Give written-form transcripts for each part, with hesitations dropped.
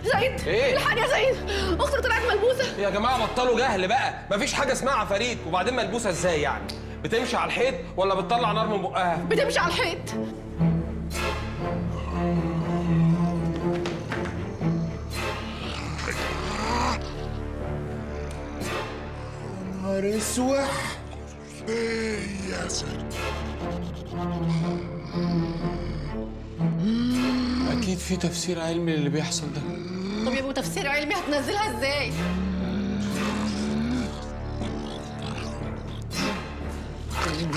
زيد ايه؟ الحاجة يا زيد، اختك طلعت ملبوسة. يا جماعه بطلوا جهل بقى، مفيش حاجه اسمها عفاريت، وبعدين ملبوسه ازاي يعني؟ بتمشي على الحيط ولا بتطلع نار من بقها؟ بتمشي على الحيط. نهار اسوح. ايه يا سيد؟ أكيد في تفسير علمي للي بيحصل ده. طب يبقوا تفسير علمي هتنزلها ازاي؟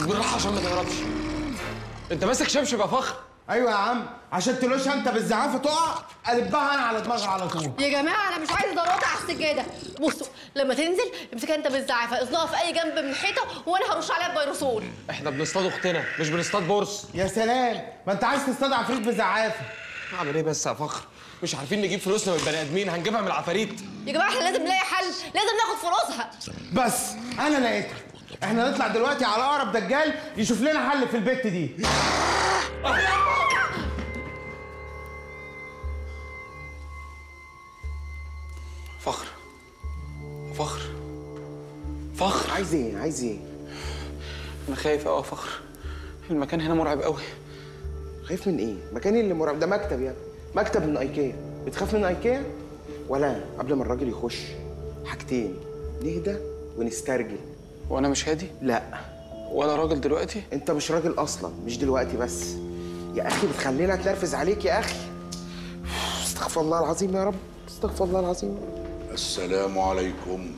بالراحه عشان ما تهربش. انت ماسك شبشب يا فخر؟ ايوه يا عم، عشان تلوشها انت بالزعافه تقع قلبها انا على دماغها على طول. يا جماعة أنا مش عايزة ضربات على السجادة. بصوا لما تنزل امسكها أنت بالزعافة، اصنعها في أي جنب من الحيطة وأنا هرش عليها بفيروسول. احنا بنصطاد اختنا مش بنصطاد بورس. يا سلام، ما انت عايز تصطاد عفريت بزعافه. اعمل ايه بس يا فخر؟ مش عارفين نجيب فلوسنا من البني ادمين، هنجيبها من العفاريت. يا جماعة احنا لازم نلاقي حل، لازم ناخد فلوسها. بس انا لقيتها. احنا نطلع دلوقتي على اقرب دجال يشوف لنا حل في البت دي. فخر فخر فخر، عايز ايه؟ عايز ايه؟ انا خايف قوي يا فخر، المكان هنا مرعب قوي. خايف من ايه؟ مكاني اللي مرعب ده مكتب يا ابني، مكتب من ايكيا. بتخاف من ايكيا؟ ولا قبل ما الراجل يخش حاجتين، نهدى ونسترجل. وانا مش هادي لا ولا راجل دلوقتي. انت مش راجل اصلا، مش دلوقتي بس يا اخي، بتخلينا تنرفز عليك يا اخي. استغفر الله العظيم يا رب، استغفر الله العظيم يا رب. السلام عليكم.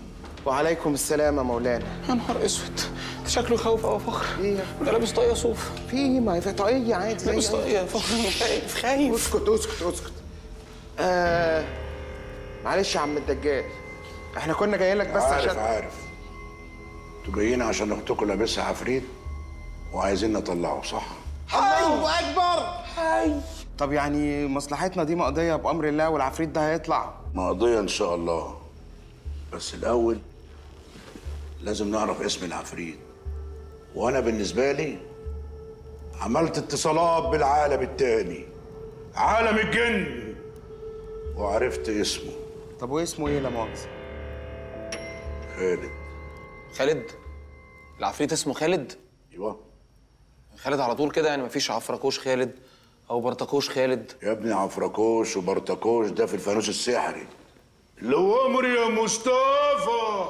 وعليكم السلام يا مولانا. يا نهار اسود، ده شكله يخوف قوي يا فخر. ايه؟ ده لابس طاقية صوف. في ايه؟ ما هي في طاقية عادي زي لابس طاقية يا فخر، انا خايف. اسكت اسكت اسكت. معلش يا عم الدجال، احنا كنا جايين لك بس عشان عارف انتوا جايين عشان اختكم لابسها عفريت وعايزين نطلعه، صح؟ الله اكبر. طب يعني مصلحتنا دي مقضيه بامر الله والعفريت ده هيطلع؟ مقضية ان شاء الله، بس الاول لازم نعرف اسم العفريت. وانا بالنسبة لي عملت اتصالات بالعالم التاني، عالم الجن، وعرفت اسمه. طب واسمه ايه لا مؤاخذه؟ خالد. خالد؟ العفريت اسمه خالد؟ ايوه خالد على طول كده يعني؟ مفيش عفركوش خالد او برتكوش خالد؟ يا ابني، عفركوش وبرتكوش ده في الفانوس السحري اللي هو عمر يا مصطفى.